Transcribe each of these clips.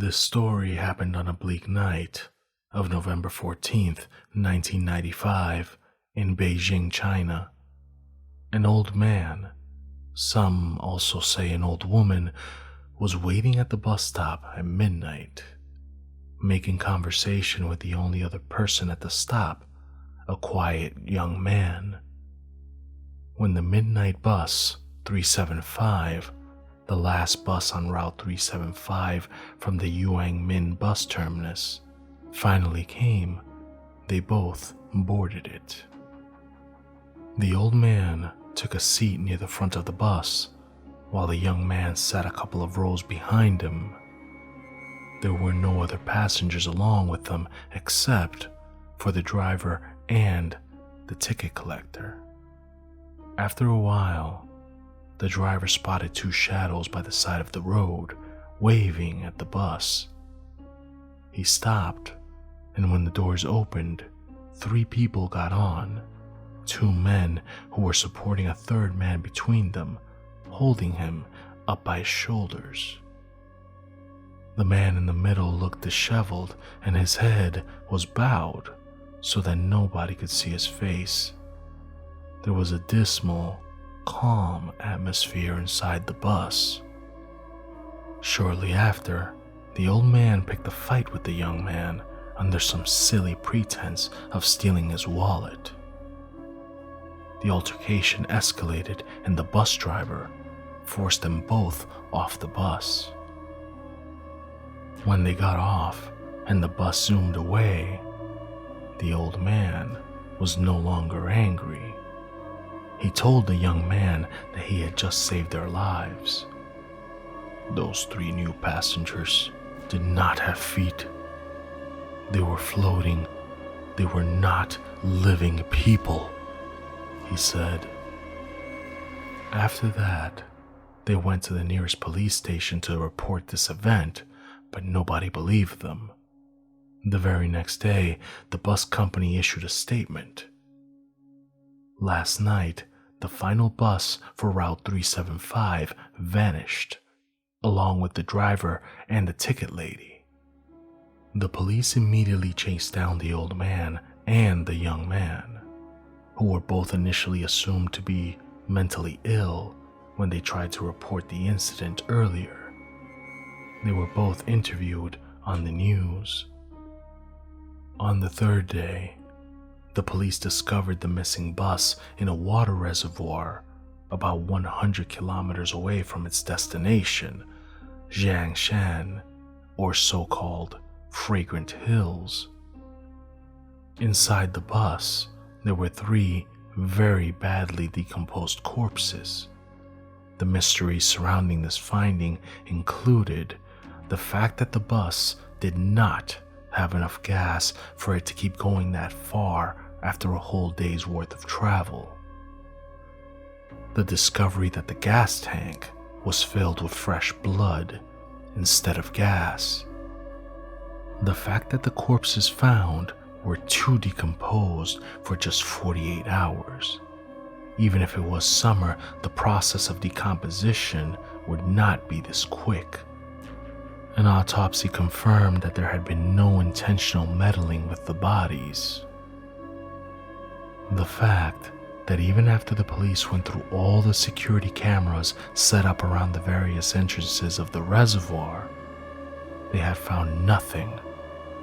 This story happened on a bleak night of November 14th, 1995, in Beijing, China. An old man, some also say an old woman, was waiting at the bus stop at midnight, making conversation with the only other person at the stop, a quiet young man. When the midnight bus 375, the last bus on Route 375 from the Yuangmin bus terminus, finally came, they both boarded it. The old man took a seat near the front of the bus, while the young man sat a couple of rows behind him. There were no other passengers along with them except for the driver and the ticket collector. After a while, the driver spotted two shadows by the side of the road, waving at the bus. He stopped, and when the doors opened, 3 people got on, 2 men who were supporting a third man between them, holding him up by his shoulders. The man in the middle looked disheveled, and his head was bowed so that nobody could see his face. There was a dismal, calm atmosphere inside the bus. Shortly after, the old man picked a fight with the young man under some silly pretense of stealing his wallet. The altercation escalated and the bus driver forced them both off the bus. When they got off and the bus zoomed away, the old man was no longer angry. He told the young man that he had just saved their lives. Those 3 new passengers did not have feet. They were floating. They were not living people, he said. After that, they went to the nearest police station to report this event, but nobody believed them. The very next day, the bus company issued a statement. Last night, the final bus for Route 375 vanished, along with the driver and the ticket lady. The police immediately chased down the old man and the young man, who were both initially assumed to be mentally ill when they tried to report the incident earlier. They were both interviewed on the news. On the 3rd day, the police discovered the missing bus in a water reservoir about 100 kilometers away from its destination, Jiangshan, or so-called Fragrant Hills. Inside the bus, there were 3 very badly decomposed corpses. The mystery surrounding this finding included the fact that the bus did not have enough gas for it to keep going that far after a whole day's worth of travel. The discovery that the gas tank was filled with fresh blood instead of gas. The fact that the corpses found were too decomposed for just 48 hours. Even if it was summer, the process of decomposition would not be this quick. An autopsy confirmed that there had been no intentional meddling with the bodies. The fact that even after the police went through all the security cameras set up around the various entrances of the reservoir, they had found nothing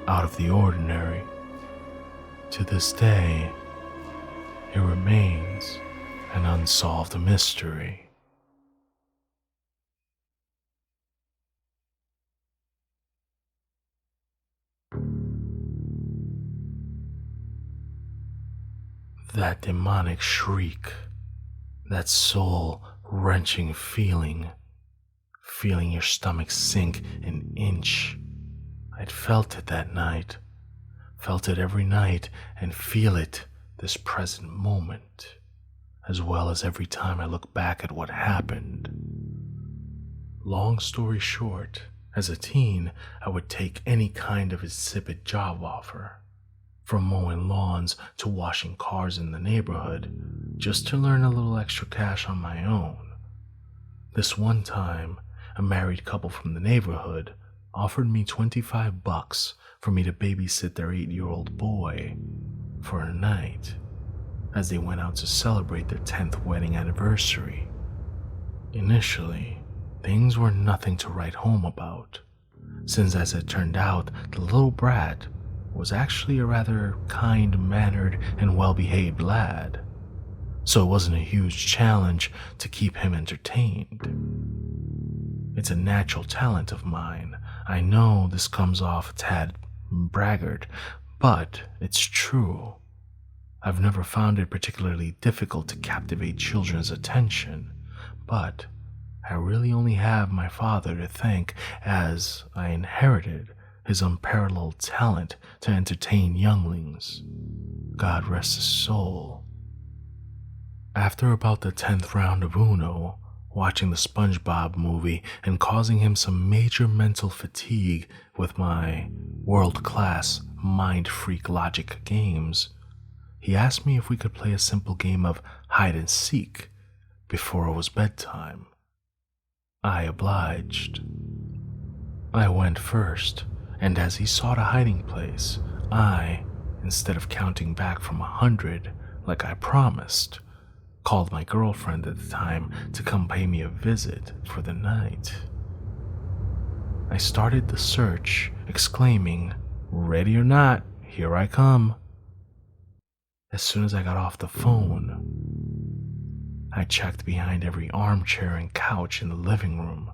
out of the ordinary. To this day, it remains an unsolved mystery. That demonic shriek, that soul-wrenching feeling your stomach sink an inch. I'd felt it that night, felt it every night, and feel it this present moment, as well as every time I look back at what happened. Long story short, as a teen, I would take any kind of insipid job offer, from mowing lawns to washing cars in the neighborhood, just to earn a little extra cash on my own. This one time, a married couple from the neighborhood offered me $25 for me to babysit their 8-year-old boy for a night as they went out to celebrate their 10th wedding anniversary. Initially, things were nothing to write home about, since as it turned out, the little brat was actually a rather kind-mannered and well-behaved lad, so it wasn't a huge challenge to keep him entertained. It's a natural talent of mine. I know this comes off a tad braggart, but it's true. I've never found it particularly difficult to captivate children's attention, but I really only have my father to thank, as I inherited his unparalleled talent to entertain younglings. God rest his soul. After about the 10th round of Uno, watching the SpongeBob movie and causing him some major mental fatigue with my world-class mind-freak logic games, he asked me if we could play a simple game of hide-and-seek before it was bedtime. I obliged. I went first, and as he sought a hiding place, I, instead of counting back from 100 like I promised, called my girlfriend at the time to come pay me a visit for the night. I started the search, exclaiming, "Ready or not, here I come." As soon as I got off the phone, I checked behind every armchair and couch in the living room,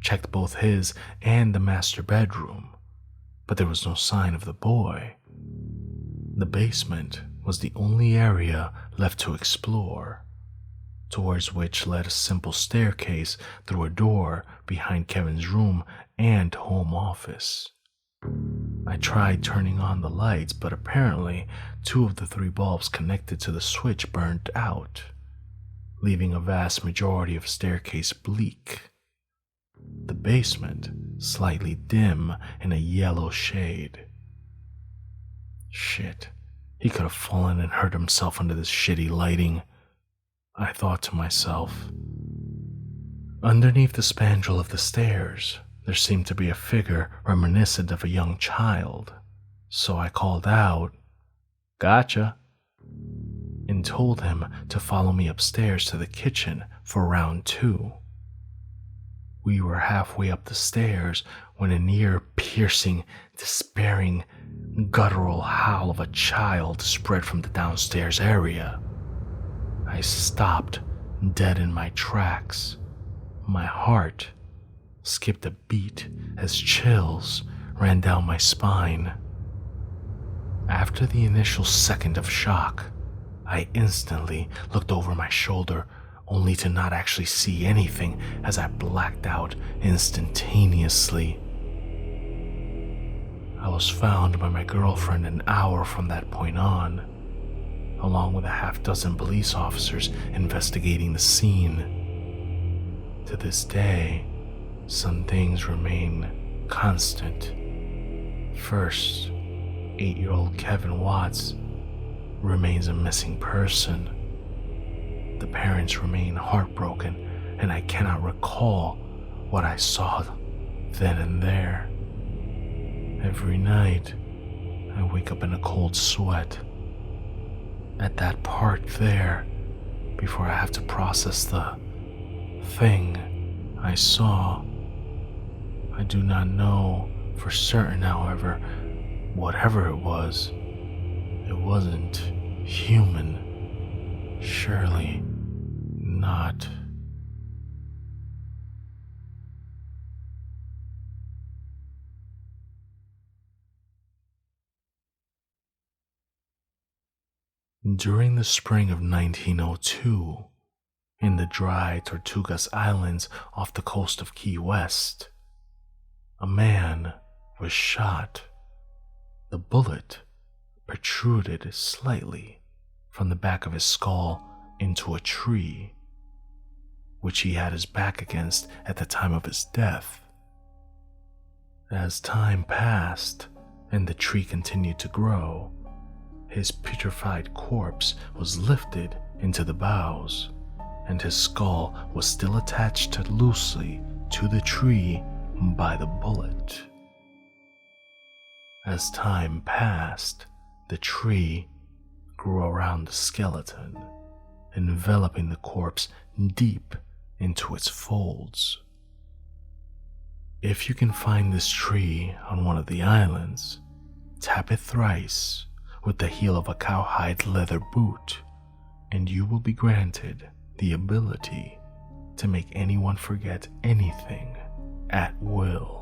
checked both his and the master bedroom, but there was no sign of the boy. The basement was the only area left to explore, towards which led a simple staircase through a door behind Kevin's room and home office. I tried turning on the lights, but apparently 2 of the 3 bulbs connected to the switch burned out, leaving a vast majority of staircase bleak. The basement slightly dim in a yellow shade. Shit, he could have fallen and hurt himself under this shitty lighting, I thought to myself. Underneath the spandrel of the stairs, there seemed to be a figure reminiscent of a young child, so I called out, "Gotcha," and told him to follow me upstairs to the kitchen for round 2. We were halfway up the stairs when an ear-piercing, despairing, guttural howl of a child spread from the downstairs area. I stopped dead in my tracks. My heart skipped a beat as chills ran down my spine. After the initial second of shock, I instantly looked over my shoulder, only to not actually see anything as I blacked out instantaneously. I was found by my girlfriend an hour from that point on, along with a half-dozen police officers investigating the scene. To this day, some things remain constant. First, 8-year-old Kevin Watts remains a missing person. The parents remain heartbroken, and I cannot recall what I saw then and there. Every night, I wake up in a cold sweat. At that part there, before I have to process the thing I saw. I do not know for certain, however, whatever it wasn't human. Surely not. During the spring of 1902, in the dry Tortugas Islands off the coast of Key West, a man was shot. The bullet protruded slightly from the back of his skull into a tree, which he had his back against at the time of his death. As time passed and the tree continued to grow, his putrefied corpse was lifted into the boughs, and his skull was still attached loosely to the tree by the bullet. As time passed, the tree grew around the skeleton, enveloping the corpse deep into its folds. If you can find this tree on one of the islands, tap it thrice with the heel of a cowhide leather boot, and you will be granted the ability to make anyone forget anything at will.